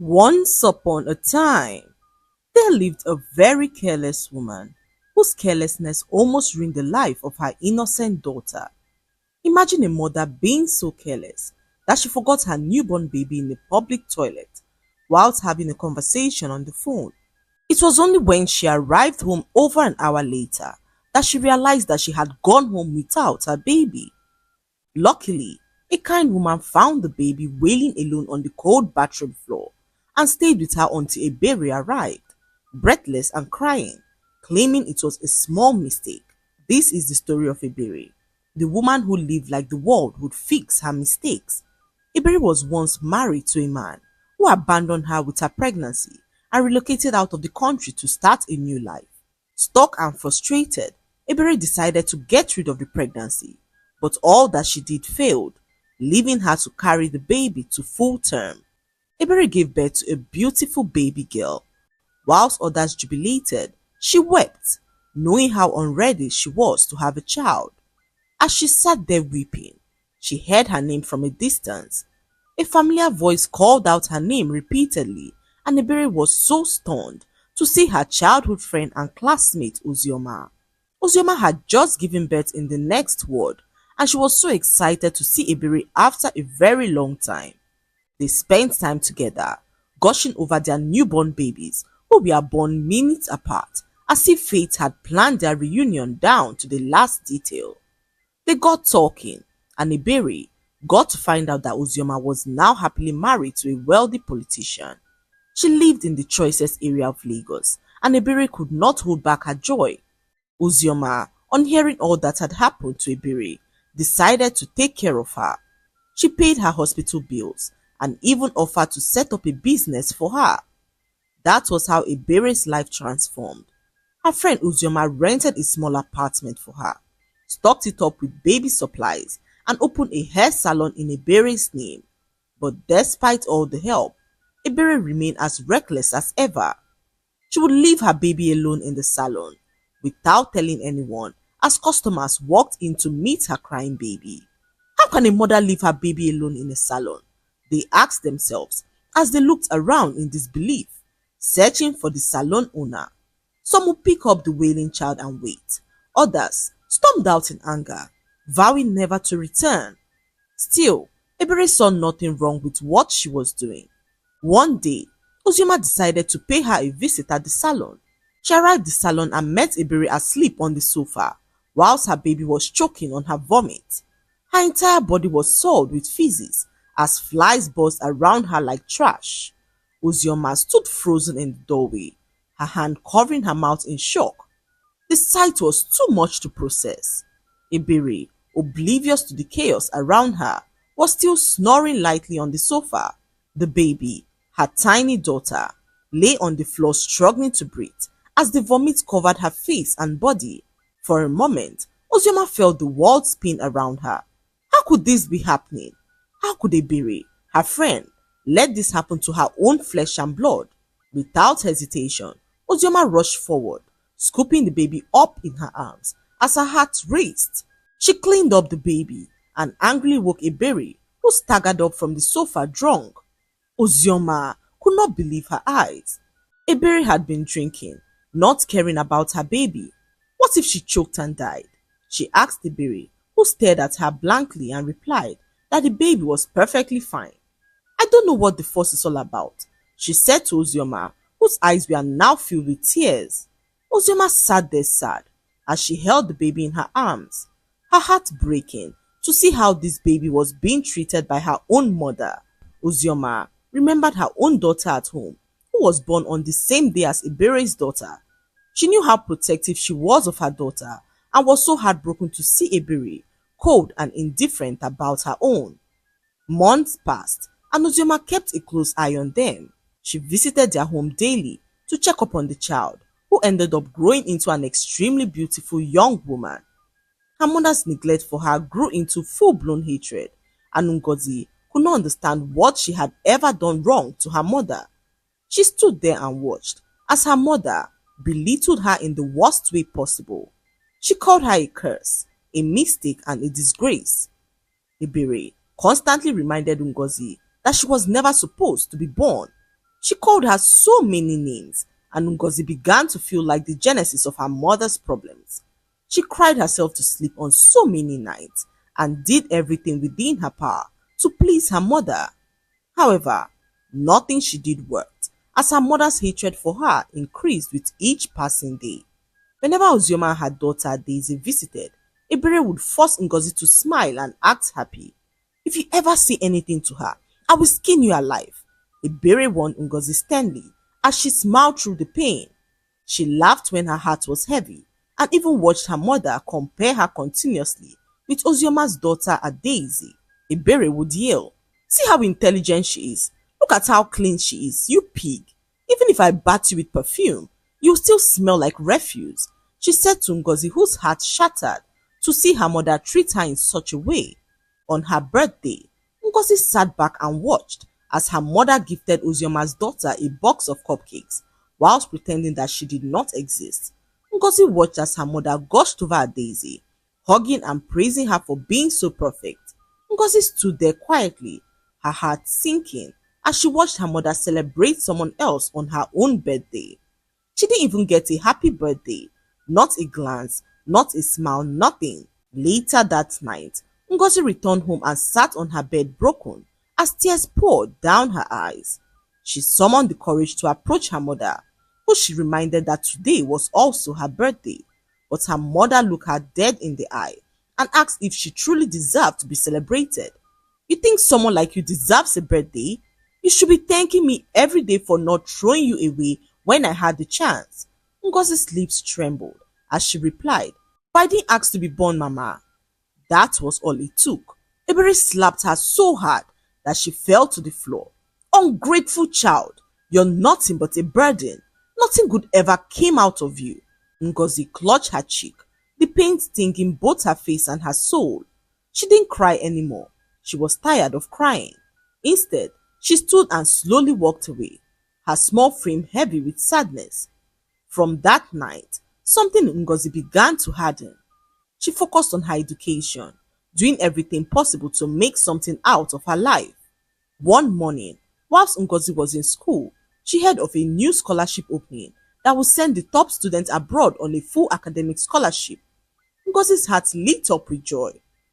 Once upon a time, there lived a very careless woman whose carelessness almost ruined the life of her innocent daughter. Imagine a mother being so careless that she forgot her newborn baby in a public toilet whilst having a conversation on the phone. It was only when she arrived home over an hour later that she realized that she had gone home without her baby. Luckily, a kind woman found the baby wailing alone on the cold bathroom floor and stayed with her until a berry arrived, breathless and crying, claiming it was a small mistake. This is the story of Iberi, the woman who lived like the world would fix her mistakes. Iberi was once married to a man who abandoned her with her pregnancy and relocated out of the country to start a new life. Stuck and frustrated, Iberi decided to get rid of the pregnancy, but all that she did failed, leaving her to carry the baby to full term. Iberi gave birth to a beautiful baby girl. Whilst others jubilated, she wept, knowing how unready she was to have a child. As she sat there weeping, she heard her name from a distance. A familiar voice called out her name repeatedly, and Iberi was so stunned to see her childhood friend and classmate Uzioma. Uzioma had just given birth in the next ward, and she was so excited to see Iberi after a very long time. They spent time together, gushing over their newborn babies who were born minutes apart, as if fate had planned their reunion down to the last detail. They got talking, and Iberi got to find out that Uzioma was now happily married to a wealthy politician. She lived in the choicest area of Lagos, and Iberi could not hold back her joy. Uzioma, on hearing all that had happened to Iberi, decided to take care of her. She paid her hospital bills and even offered to set up a business for her. That was how Iberi's life transformed. Her friend Uzioma rented a small apartment for her, stocked it up with baby supplies, and opened a hair salon in Iberi's name. But despite all the help, Iberi remained as reckless as ever. She would leave her baby alone in the salon, without telling anyone, as customers walked in to meet her crying baby. How can a mother leave her baby alone in a salon? They asked themselves as they looked around in disbelief, searching for the salon owner. Some would pick up the wailing child and wait. Others stormed out in anger, vowing never to return. Still, Iberi saw nothing wrong with what she was doing. One day, Uzioma decided to pay her a visit at the salon. She arrived at the salon and met Iberi asleep on the sofa, whilst her baby was choking on her vomit. Her entire body was soiled with feces as flies buzzed around her like trash. Uzioma stood frozen in the doorway, her hand covering her mouth in shock. The sight was too much to process. Iberi, oblivious to the chaos around her, was still snoring lightly on the sofa. The baby, her tiny daughter, lay on the floor struggling to breathe as the vomit covered her face and body. For a moment, Uzioma felt the world spin around her. How could this be happening? How could Iberi, her friend, let this happen to her own flesh and blood? Without hesitation, Uzioma rushed forward, scooping the baby up in her arms as her heart raced. She cleaned up the baby and angrily woke Iberi, who staggered up from the sofa drunk. Uzioma could not believe her eyes. Iberi had been drinking, not caring about her baby. What if she choked and died? She asked Iberi, who stared at her blankly and replied that the baby was perfectly fine. I don't know what the fuss is all about, she said to Uzioma, whose eyes were now filled with tears. Uzioma sat there sad as she held the baby in her arms, her heart breaking to see how this baby was being treated by her own mother. Uzioma remembered her own daughter at home, who was born on the same day as Iberi's daughter. She knew how protective she was of her daughter and was so heartbroken to see Iberi cold and indifferent about her own. Months passed and Uzioma kept a close eye on them. She visited their home daily to check up on the child, who ended up growing into an extremely beautiful young woman. Her mother's neglect for her grew into full-blown hatred, and Ngozi could not understand what she had ever done wrong to her mother. She stood there and watched as her mother belittled her in the worst way possible. She called her a curse, a mistake, and a disgrace. Iberi constantly reminded Ngozi that she was never supposed to be born. She called her so many names, and Ngozi began to feel like the genesis of her mother's problems. She cried herself to sleep on so many nights and did everything within her power to please her mother. However, nothing she did worked, as her mother's hatred for her increased with each passing day. Whenever Ozioma and her daughter Daisy visited, Ebere would force Ngozi to smile and act happy. "If you ever say anything to her, I will skin you alive," Ebere warned Ngozi sternly as she smiled through the pain. She laughed when her heart was heavy and even watched her mother compare her continuously with Ozioma's daughter Daisy. Ebere would yell, "See how intelligent she is. Look at how clean she is, you pig. Even if I bath you with perfume, you still smell like refuse," she said to Ngozi, whose heart shattered to see her mother treat her in such a way. On her birthday, Ngozi sat back and watched as her mother gifted Ozioma's daughter a box of cupcakes whilst pretending that she did not exist. Ngozi watched as her mother gushed over Daisy, hugging and praising her for being so perfect. Ngozi stood there quietly, her heart sinking as she watched her mother celebrate someone else on her own birthday. She didn't even get a happy birthday, not a glance, not a smile, nothing. Later that night, Ngozi returned home and sat on her bed broken as tears poured down her eyes. She summoned the courage to approach her mother, who she reminded that today was also her birthday. But her mother looked her dead in the eye and asked if she truly deserved to be celebrated. "You think someone like you deserves a birthday? You should be thanking me every day for not throwing you away when I had the chance." Ngozi's lips trembled as she replied, "But I didn't ask to be born, Mama." That was all it took. Ebere slapped her so hard that she fell to the floor. "Ungrateful child, you're nothing but a burden. Nothing good ever came out of you." Ngozi clutched her cheek, the pain stinging both her face and her soul. She didn't cry anymore. She was tired of crying. Instead, she stood and slowly walked away, her small frame heavy with sadness. From that night, something in Ngozi began to harden. She focused on her education, doing everything possible to make something out of her life. One morning, whilst Ngozi was in school, she heard of a new scholarship opening that would send the top students abroad on a full academic scholarship. Ngozi's heart lit up with joy.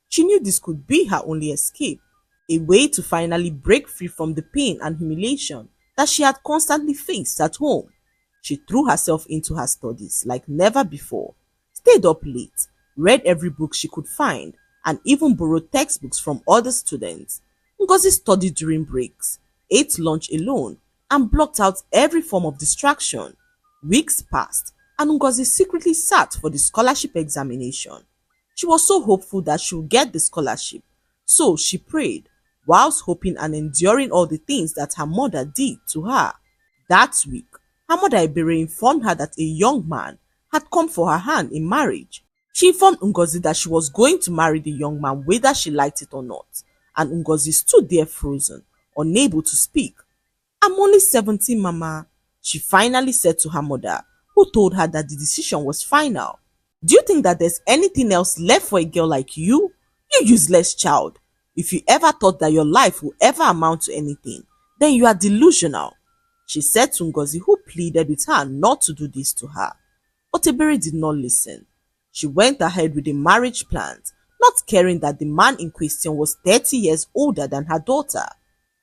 She knew this could be her only escape, a way to finally break free from the pain and humiliation that she had constantly faced at home. She threw herself into her studies like never before, stayed up late, read every book she could find, and even borrowed textbooks from other students. Ngozi studied during breaks, ate lunch alone, and blocked out every form of distraction. Weeks passed, and Ngozi secretly sat for the scholarship examination. She was so hopeful that she would get the scholarship, so she prayed, whilst hoping and enduring all the things that her mother did to her. That week, her mother Ebere informed her that a young man had come for her hand in marriage. She informed Ngozi that she was going to marry the young man whether she liked it or not, and Ngozi stood there frozen, unable to speak. "I'm only 17, Mama," she finally said to her mother, who told her that the decision was final. "Do you think that there's anything else left for a girl like you? You useless child. If you ever thought that your life will ever amount to anything, then you are delusional," she said to Ngozi, who pleaded with her not to do this to her. But Ebere did not listen. She went ahead with the marriage plans, not caring that the man in question was 30 years older than her daughter.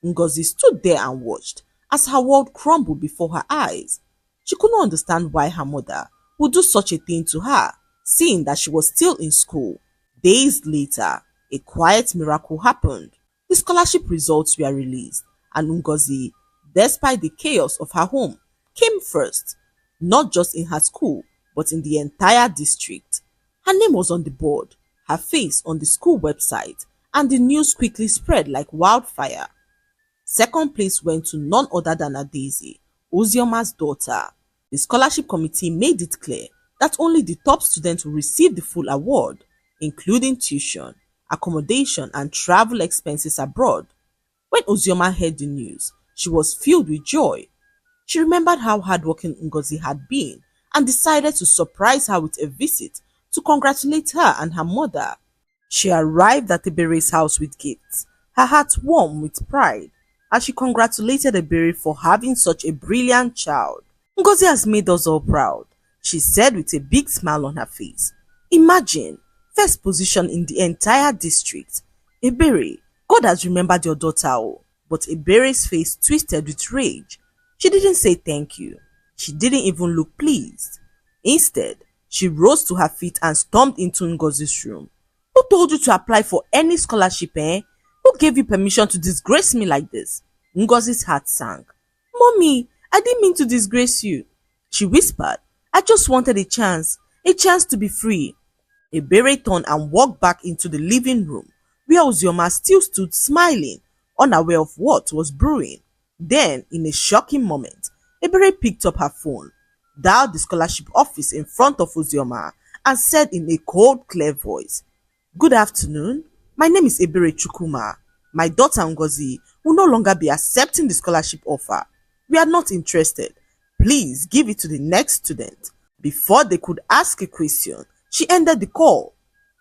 Ngozi stood there and watched as her world crumbled before her eyes. She could not understand why her mother would do such a thing to her, seeing that she was still in school. Days later, a quiet miracle happened. The scholarship results were released, and Ngozi, despite the chaos of her home, came first, not just in her school, but in the entire district. Her name was on the board, her face on the school website, and the news quickly spread like wildfire. Second place went to none other than Daisy, Ozioma's daughter. The scholarship committee made it clear that only the top students will receive the full award, including tuition, accommodation, and travel expenses abroad. When Ozioma heard the news, she was filled with joy. She remembered how hardworking Ngozi had been and decided to surprise her with a visit to congratulate her and her mother. She arrived at Ebere's house with gifts, her heart warm with pride, as she congratulated Ebere for having such a brilliant child. Ngozi has made us all proud, she said with a big smile on her face. Imagine, first position in the entire district. Ebere, God has remembered your daughter. Oh. But Ebere's face twisted with rage. She didn't say thank you. She didn't even look pleased. Instead, she rose to her feet and stormed into Ngozi's room. Who told you to apply for any scholarship, eh? Who gave you permission to disgrace me like this? Ngozi's heart sank. Mommy, I didn't mean to disgrace you, she whispered. I just wanted a chance to be free. Ebere turned and walked back into the living room, where Ozioma still stood smiling, unaware of what was brewing. Then, in a shocking moment, Ebere picked up her phone, dialed the scholarship office in front of Ozioma, and said in a cold, clear voice, Good afternoon. My name is Ebere Chukuma. My daughter Ngozi will no longer be accepting the scholarship offer. We are not interested. Please give it to the next student. Before they could ask a question, she ended the call.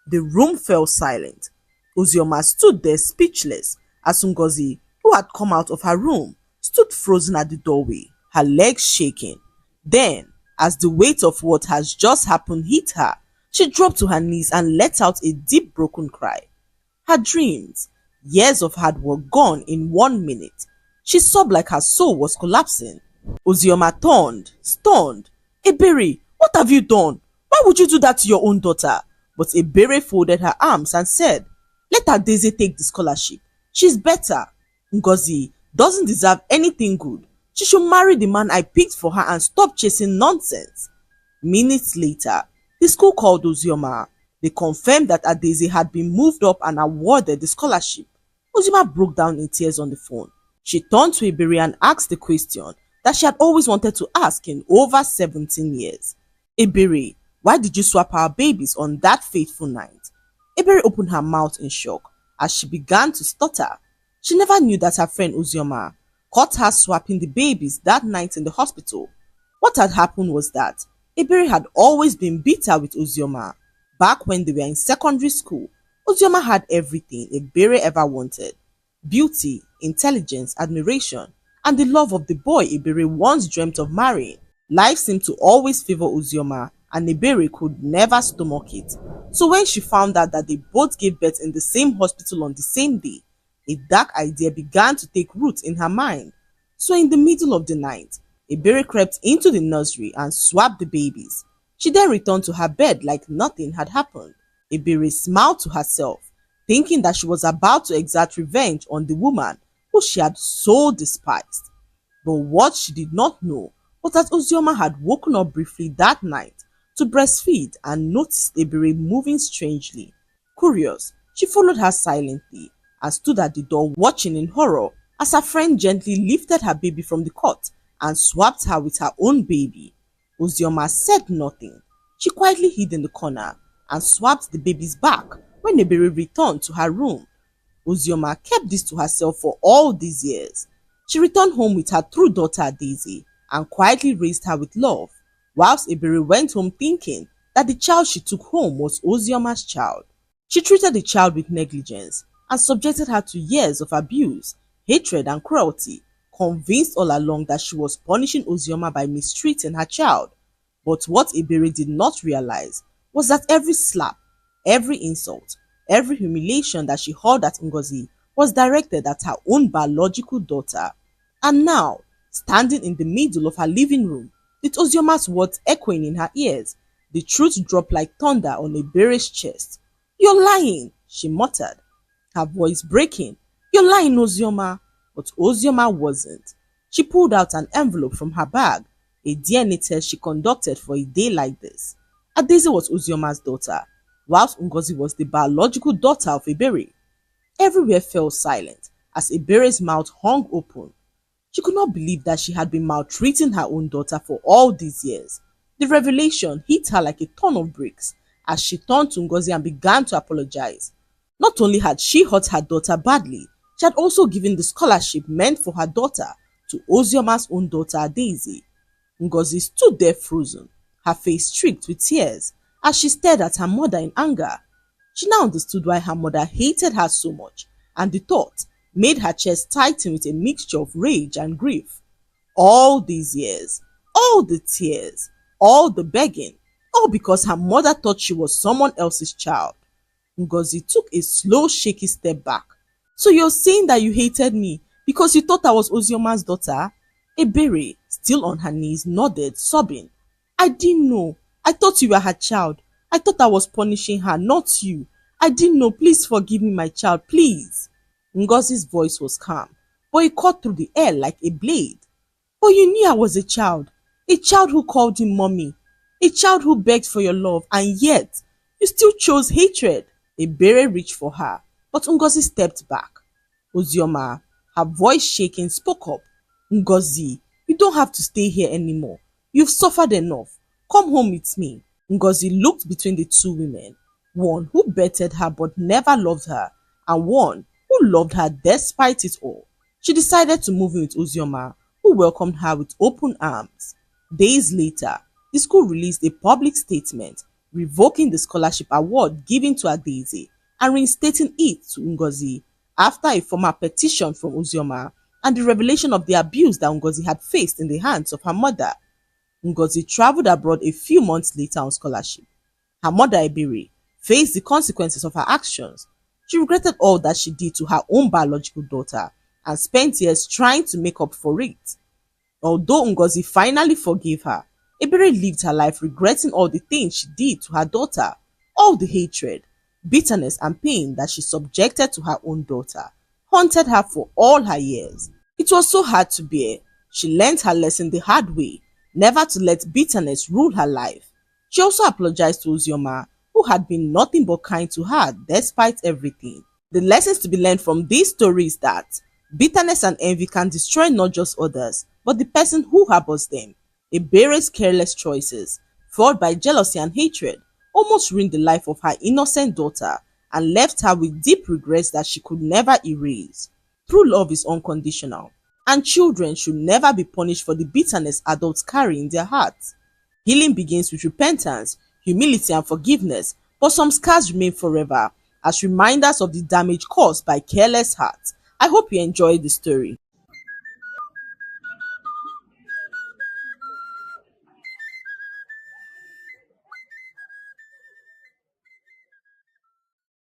The room fell silent. Ozioma stood there speechless as Ngozi, who had come out of her room, stood frozen at the doorway, her legs shaking. Then, as the weight of what has just happened hit her, she dropped to her knees and let out a deep broken cry. Her dreams, years of hard work gone in 1 minute. She sobbed like her soul was collapsing. Ozioma turned, stunned. Ebere, what have you done? Why would you do that to your own daughter? But Ebere folded her arms and said, Let her Daisy take the scholarship. She's better. Ngozi doesn't deserve anything good. She should marry the man I picked for her and stop chasing nonsense. Minutes later, the school called Ozioma. They confirmed that Adaeze had been moved up and awarded the scholarship. Ozioma broke down in tears on the phone. She turned to Ebere and asked the question that she had always wanted to ask in over 17 years. Ebere, why did you swap our babies on that fateful night? Ebere opened her mouth in shock as she began to stutter. She never knew that her friend Ozioma caught her swapping the babies that night in the hospital. What had happened was that Ebere had always been bitter with Ozioma. Back when they were in secondary school, Ozioma had everything Ebere ever wanted. Beauty, intelligence, admiration, and the love of the boy Ebere once dreamt of marrying. Life seemed to always favor Ozioma, and Ebere could never stomach it. So when she found out that they both gave birth in the same hospital on the same day, a dark idea began to take root in her mind. So in the middle of the night, Ebere crept into the nursery and swapped the babies. She then returned to her bed like nothing had happened. Ebere smiled to herself, thinking that she was about to exact revenge on the woman who she had so despised. But what she did not know was that Ozioma had woken up briefly that night to breastfeed and noticed Ebere moving strangely. Curious, she followed her silently and stood at the door watching in horror as her friend gently lifted her baby from the cot and swapped her with her own baby. Ozioma said nothing. She quietly hid in the corner and swapped the babies back when Ebere returned to her room. Ozioma kept this to herself for all these years. She returned home with her true daughter Daisy and quietly raised her with love, whilst Ebere went home thinking that the child she took home was Ozioma's child. She treated the child with negligence and subjected her to years of abuse, hatred and cruelty, convinced all along that she was punishing Ozioma by mistreating her child. But what Ebere did not realize was that every slap, every insult, every humiliation that she hurled at Ngozi was directed at her own biological daughter. And now, standing in the middle of her living room, with Ozioma's words echoing in her ears, the truth dropped like thunder on Ebere's chest. "You're lying," she muttered, her voice breaking. "You're lying, Ozioma." But Ozioma wasn't. She pulled out an envelope from her bag, a DNA test she conducted for a day like this. Adaeze was Ozioma's daughter, whilst Ngozi was the biological daughter of Ebere. Everywhere fell silent as Ebere's mouth hung open. She could not believe that she had been maltreating her own daughter for all these years. The revelation hit her like a ton of bricks as she turned to Ngozi and began to apologize. Not only had she hurt her daughter badly, she had also given the scholarship meant for her daughter to Ozioma's own daughter Adaeze. Ngozi stood there frozen, her face streaked with tears, as she stared at her mother in anger. She now understood why her mother hated her so much, and the thought made her chest tighten with a mixture of rage and grief. All these years, all the tears, all the begging, all because her mother thought she was someone else's child. Ngozi took a slow, shaky step back. So you're saying that you hated me because you thought I was Ozioma's daughter? Ebere, still on her knees, nodded, sobbing. I didn't know. I thought you were her child. I thought I was punishing her, not you. I didn't know. Please forgive me, my child, please. Ngozi's voice was calm, but it cut through the air like a blade. But you knew I was a child who called you mommy, a child who begged for your love, and yet you still chose hatred. Ebere reached for her, but Ngozi stepped back. Ozioma, her voice shaking, spoke up. Ngozi, you don't have to stay here anymore. You've suffered enough. Come home with me. Ngozi looked between the two women, one who bettered her but never loved her, and one who loved her despite it all. She decided to move in with Ozioma, who welcomed her with open arms. Days later, the school released a public statement revoking the scholarship award given to Adaeze and reinstating it to Ngozi after a formal petition from Ozioma and the revelation of the abuse that Ngozi had faced in the hands of her mother. Ngozi traveled abroad a few months later on scholarship. Her mother, Ebere, faced the consequences of her actions. She regretted all that she did to her own biological daughter and spent years trying to make up for it. Although Ngozi finally forgave her, Ebere lived her life regretting all the things she did to her daughter, all the hatred, bitterness and pain that she subjected to her own daughter, haunted her for all her years. It was so hard to bear. She learned her lesson the hard way, never to let bitterness rule her life. She also apologized to Ozioma, who had been nothing but kind to her despite everything. The lessons to be learned from this story is that bitterness and envy can destroy not just others, but the person who harbors them. Ebere's careless choices, fueled by jealousy and hatred, almost ruined the life of her innocent daughter and left her with deep regrets that she could never erase. True love is unconditional, and children should never be punished for the bitterness adults carry in their hearts. Healing begins with repentance, humility, and forgiveness, but some scars remain forever as reminders of the damage caused by careless hearts. I hope you enjoyed the story.